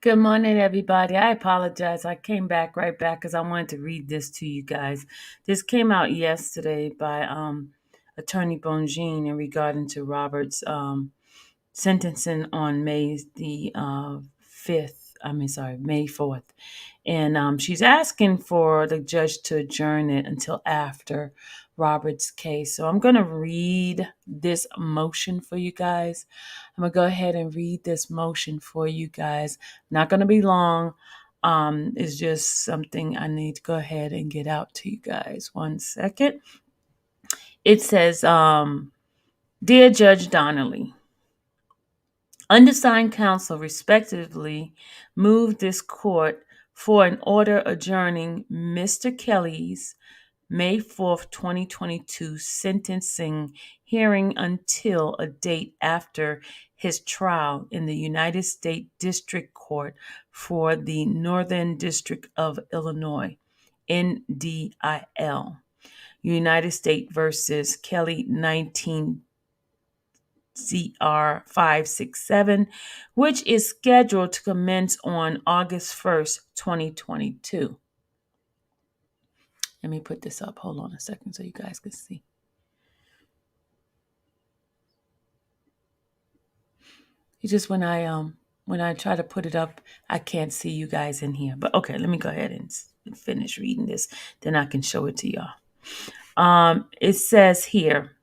Good morning, everybody. I apologize. I came right back because I wanted to read this to you guys. This came out yesterday by Attorney Bongine in regarding to Robert's sentencing on May the 5th. May 4th. And she's asking for the judge to adjourn it until after Robert's case. So I'm going to read this motion for you guys. I'm going to go ahead and read this motion for you guys. Not going to be long. It's just something I need to go ahead and get out to you guys. One second. It says, Dear Judge Donnelly, undersigned counsel respectively moved this court for an order adjourning Mr. Kelly's May 4th, 2022 sentencing hearing until a date after his trial in the United States District Court for the Northern District of Illinois, NDIL. United States versus Kelly 19 CR 567, which is scheduled to commence on August 1st, 2022. Let me put this up. Hold on a second so you guys can see. It's just when I try to put it up, I can't see you guys in here. But okay, let me go ahead and finish reading this. Then I can show it to y'all. It says here,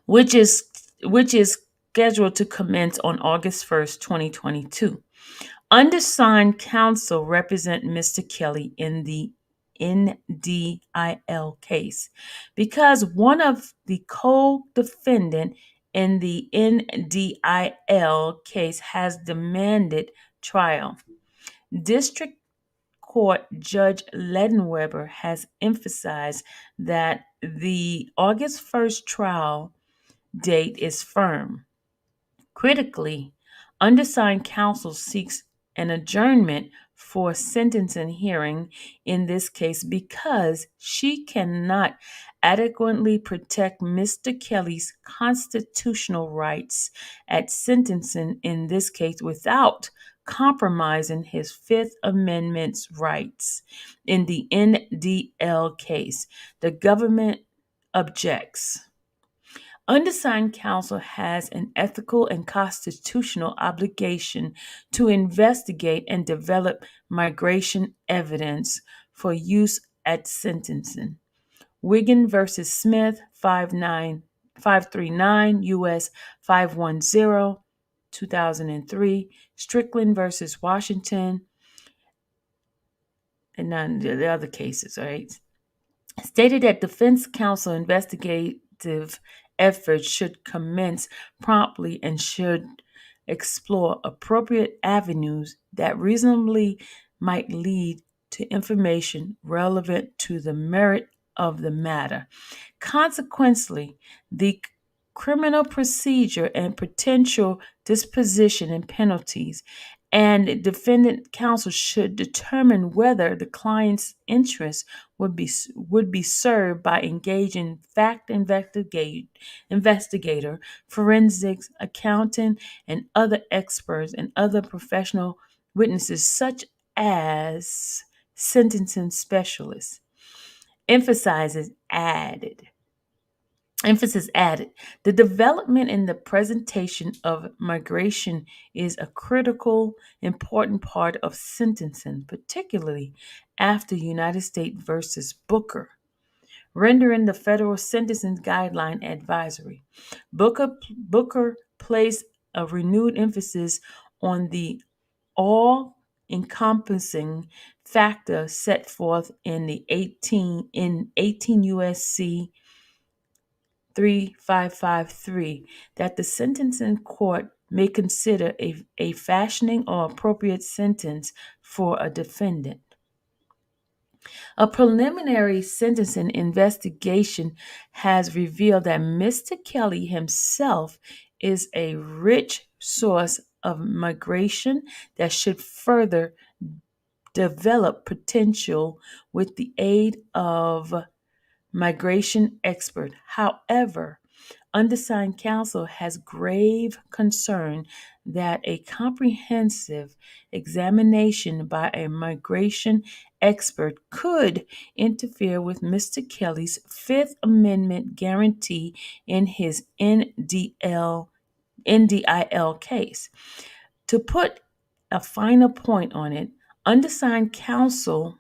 which is scheduled to commence on August 1st, 2022. Undersigned counsel represent Mr. Kelly in the NDIL case because one of the co-defendant in the NDIL case has demanded trial. District Court Judge Ledenweber has emphasized that the August 1st trial date is firm. Critically, undersigned counsel seeks an adjournment for sentencing hearing in this case because she cannot adequately protect Mr. Kelly's constitutional rights at sentencing in this case without compromising his Fifth Amendment's rights. In the NDL case, the government objects. Undersigned counsel has an ethical and constitutional obligation to investigate and develop migration evidence for use at sentencing. Wiggin versus Smith, 539 U.S. 510, 2003. Strickland versus Washington, and none of the other cases, right? Stated that defense counsel investigative efforts should commence promptly and should explore appropriate avenues that reasonably might lead to information relevant to the merit of the matter. Consequently, the criminal procedure and potential disposition and penalties and defendant counsel should determine whether the client's interest would be served by engaging fact investigator, forensics, accountant, and other experts and other professional witnesses such as sentencing specialists. Emphasis added. The development and the presentation of migration is a critical, important part of sentencing, particularly after United States versus Booker, rendering the federal sentencing guideline advisory. Booker placed a renewed emphasis on the all-encompassing factor set forth in 18 USC 3553 that the sentencing court may consider a fashioning or appropriate sentence for a defendant. A preliminary sentencing investigation has revealed that Mr. Kelly himself is a rich source of migration that should further develop potential with the aid of migration expert. However, undersigned counsel has grave concern that a comprehensive examination by a migration expert could interfere with Mr. Kelly's Fifth Amendment guarantee in his NDIL case. To put a finer point on it, undersigned counsel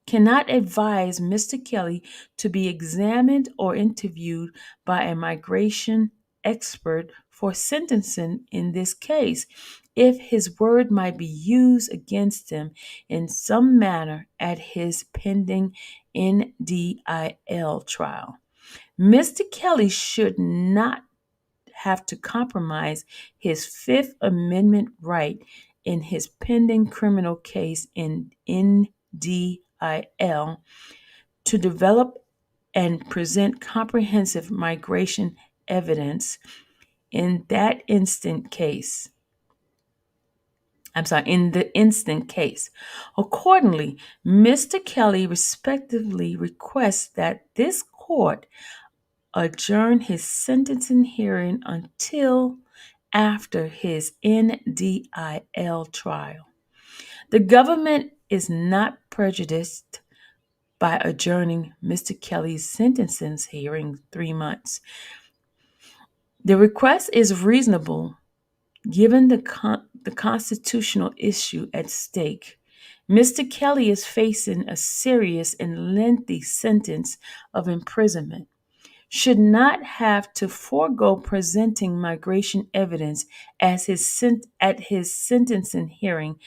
cannot advise Mr. Kelly to be examined or interviewed by a migration expert for sentencing in this case if his word might be used against him in some manner at his pending NDIL trial. Mr. Kelly should not have to compromise his Fifth Amendment right in his pending criminal case in NDIL to develop and present comprehensive migration evidence in that instant case. In the instant case. Accordingly, Mr. Kelly respectively requests that this court adjourn his sentencing hearing until after his NDIL trial. The government is not prejudiced by adjourning Mr. Kelly's sentencing hearing 3 months. The request is reasonable given the constitutional issue at stake. Mr. Kelly is facing a serious and lengthy sentence of imprisonment, should not have to forego presenting migration evidence at his sentencing hearing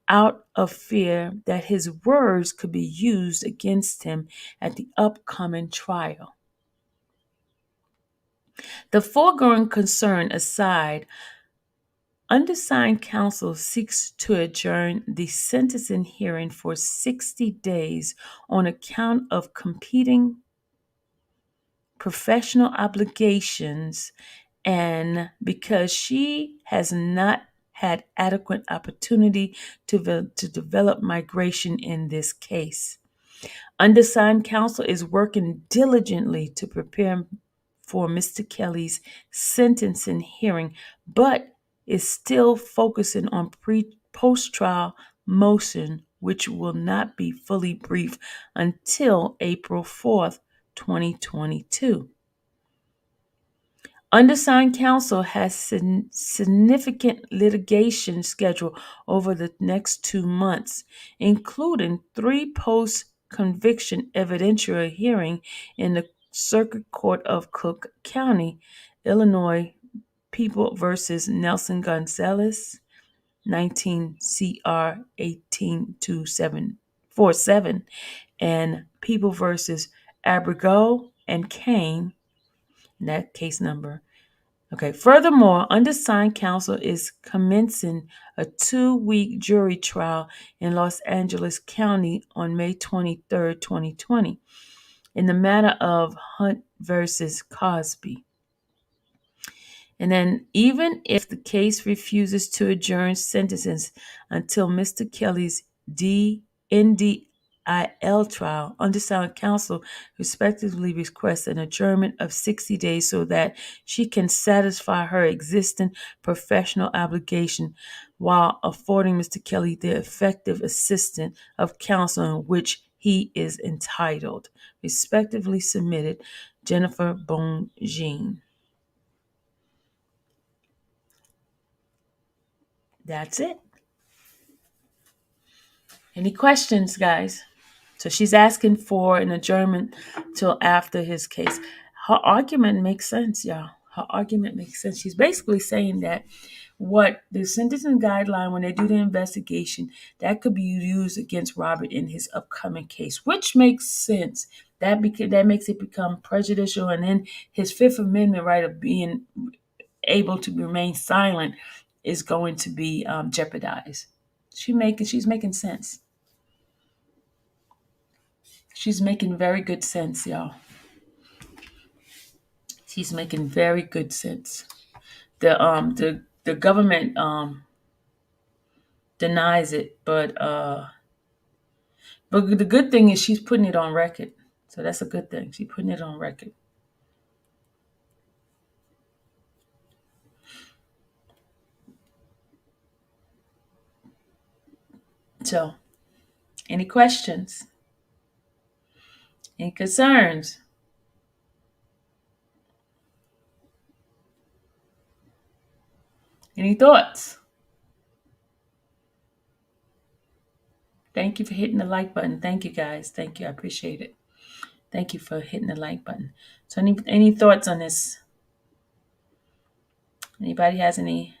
out of fear that his words could be used against him at the upcoming trial. The foregoing concern aside, undersigned counsel seeks to adjourn the sentencing hearing for 60 days on account of competing professional obligations and because she has not had adequate opportunity to develop migration in this case. Undersigned counsel is working diligently to prepare for Mr. Kelly's sentencing hearing, but is still focusing on post-trial motion, which will not be fully briefed until April 4th, 2022. Undersigned counsel has significant litigation scheduled over the next 2 months, including 3 post-conviction evidentiary hearings in the Circuit Court of Cook County, Illinois, People versus Nelson Gonzalez, 19 CR 182747, and People versus Abrego and Kane, that case number. Okay. Furthermore, undersigned counsel is commencing a 2-week jury trial in Los Angeles County on May 23rd, 2020, in the matter of Hunt versus Cosby. And then, even if the case refuses to adjourn sentences until Mr. Kelly's NDIL trial, undersigned counsel respectively requests an adjournment of 60 days so that she can satisfy her existing professional obligation while affording Mr. Kelly the effective assistance of counsel in which he is entitled. Respectively submitted, Jennifer Bonjean. That's it. Any questions, guys? So she's asking for an adjournment till after his case. Her argument makes sense, y'all. Her argument makes sense. She's basically saying that what the sentencing guideline, when they do the investigation, that could be used against Robert in his upcoming case, which makes sense. That makes it become prejudicial, and then his Fifth Amendment right of being able to remain silent is going to be jeopardized. She's making sense. She's making very good sense, y'all. She's making very good sense. The government denies it, but the good thing is she's putting it on record. So that's a good thing. She's putting it on record. So, any questions? Any concerns? Any thoughts? Thank you for hitting the like button. Thank you guys. Thank you. I appreciate it. Thank you for hitting the like button. So any thoughts on this? Anybody has any?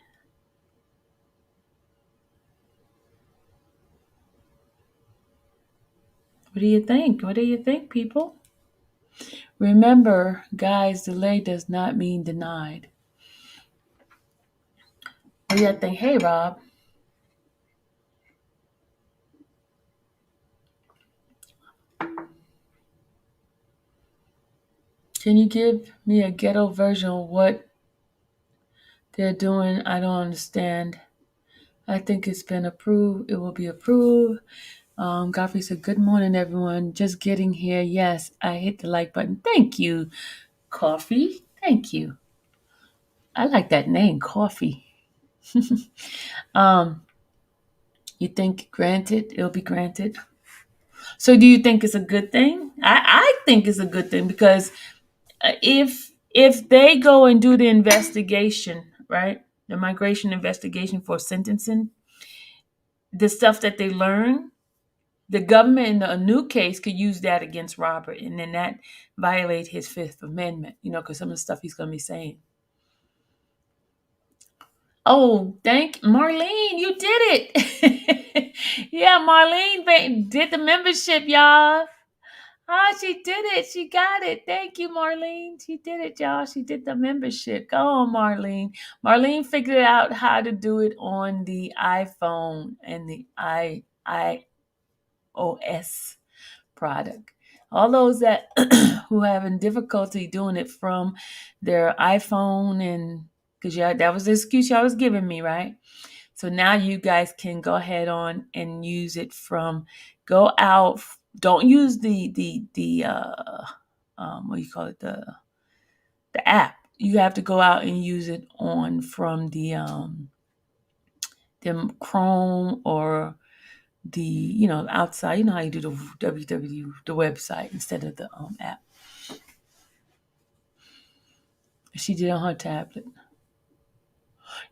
What do you think? What do you think, people? Remember, guys, delay does not mean denied. What do you think? Hey, Rob, can you give me a ghetto version of what they're doing? I don't understand. I think it's been approved. It will be approved. Godfrey said, "Good morning, everyone. Just getting here. Yes, I hit the like button. Thank you, Coffee. Thank you. I like that name, Coffee. Um, you think granted? It'll be granted. So, do you think it's a good thing? I think it's a good thing because if they go and do the investigation, right, the migration investigation for sentencing, the stuff that they learn, the government in a new case could use that against Robert, and then that violate his Fifth Amendment, because some of the stuff he's going to be saying. Oh, thank Marlene, you did it. Yeah, Marlene did the membership, y'all. Ah, she did it. She got it. Thank you, Marlene. She did it, y'all. She did the membership. Go on, Marlene. Marlene figured out how to do it on the iPhone and the iOS product. All those that who having difficulty doing it from their iPhone, and because yeah, that was the excuse y'all was giving me, right? So now you guys can go ahead on and use it from go out. Don't use the what do you call it, the app. You have to go out and use it on from the Chrome or the outside. You know how you do the www the website instead of the app. She did on her tablet.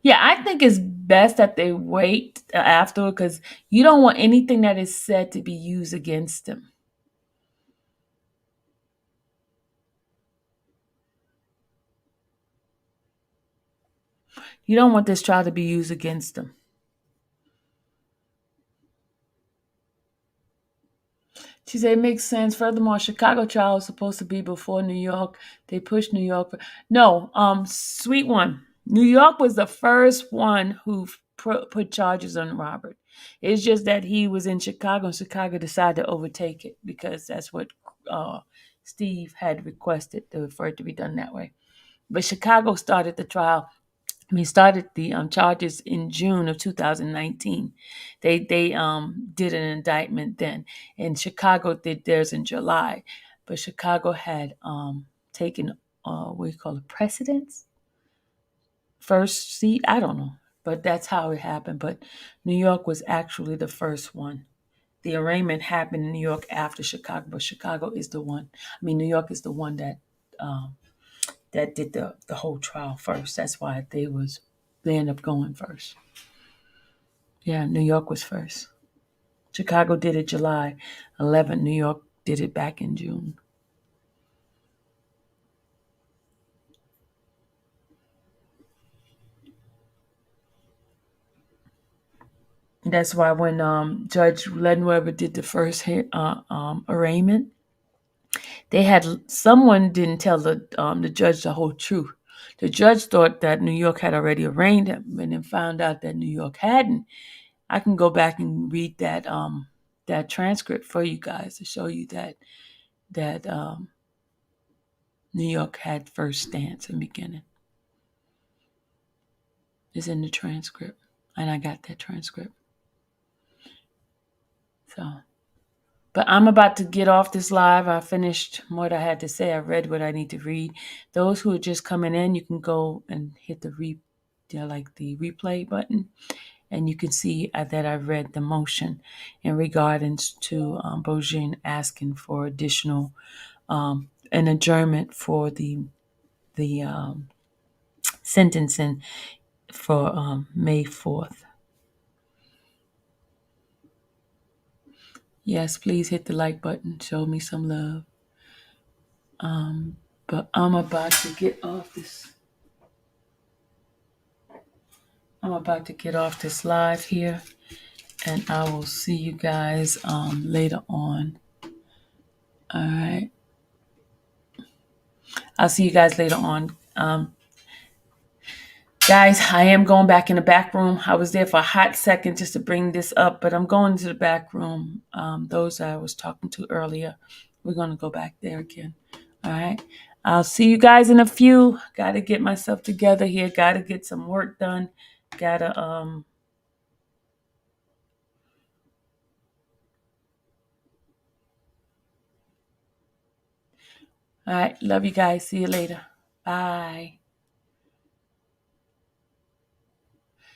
Yeah, I think it's best that they wait afterward because you don't want anything that is said to be used against them. You don't want this trial to be used against them. She said it makes sense. Furthermore, Chicago trial is supposed to be before New York. They pushed New York. No, sweet one. New York was the first one who put charges on Robert. It's just that he was in Chicago, and Chicago decided to overtake it because that's what uh, Steve had requested for it to be done that way. But Chicago started the trial. He started the charges in June of 2019. They did an indictment then, and Chicago did theirs in July. But Chicago had taken what do you call it, precedence, first seat. I don't know, but that's how it happened. But New York was actually the first one. The arraignment happened in New York after Chicago, but Chicago is the one. I mean, New York is the one um, that did the whole trial first. That's why they end up going first. Yeah, New York was first. Chicago did it July 11th. New York did it back in June. That's why when Judge Ledwenber did the first arraignment, they had someone didn't tell the judge the whole truth. The judge thought that New York had already arraigned him, and then found out that New York hadn't. I can go back and read that transcript for you guys to show you that New York had first stance in the beginning. It's in the transcript, and I got that transcript. So But I'm about to get off this live. I finished what I had to say. I read what I need to read. Those who are just coming in, you can go and hit like the replay button, and you can see that I read the motion in regards to Bojin asking for additional an adjournment for the sentencing for May 4th. Yes, please hit the like button. Show me some love. But I'm about to get off this. I'm about to get off this live here, and I will see you guys later on. All right. I'll see you guys later on. Guys, I am going back in the back room. I was there for a hot second just to bring this up, but I'm going to the back room. Those I was talking to earlier, we're going to go back there again. All right. I'll see you guys in a few. Got to get myself together here. Got to get some work done. Got to all right. Love you guys. See you later. Bye.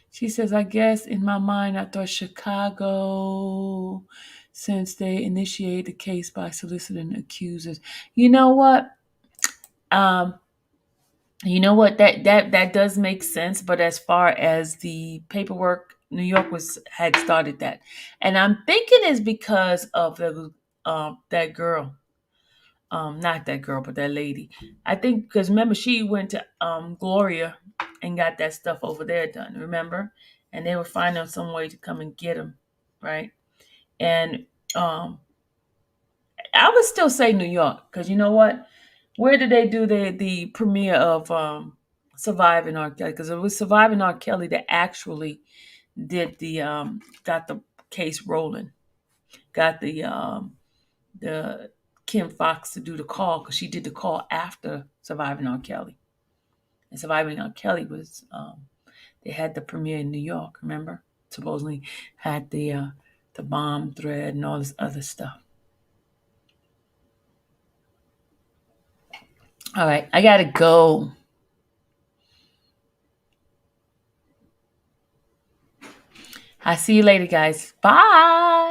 She says, I guess in my mind, I thought Chicago, since they initiated the case by soliciting accusers. You know what? Um, that does make sense. But as far as the paperwork, New York had started that, and I'm thinking it's because of that girl. Not that girl, but that lady. I think because remember she went to Gloria and got that stuff over there done. Remember, and they were finding some way to come and get him, right? And um, I would still say New York because you know what? Where did they do the premiere of Surviving R. Kelly? Because it was Surviving R. Kelly that actually did the got the case rolling, got the Kim Fox to do the call because she did the call after Surviving R. Kelly. And Surviving R. Kelly was they had the premiere in New York. Remember, supposedly had the bomb thread and all this other stuff. All right, I gotta go. I'll see you later, guys. Bye.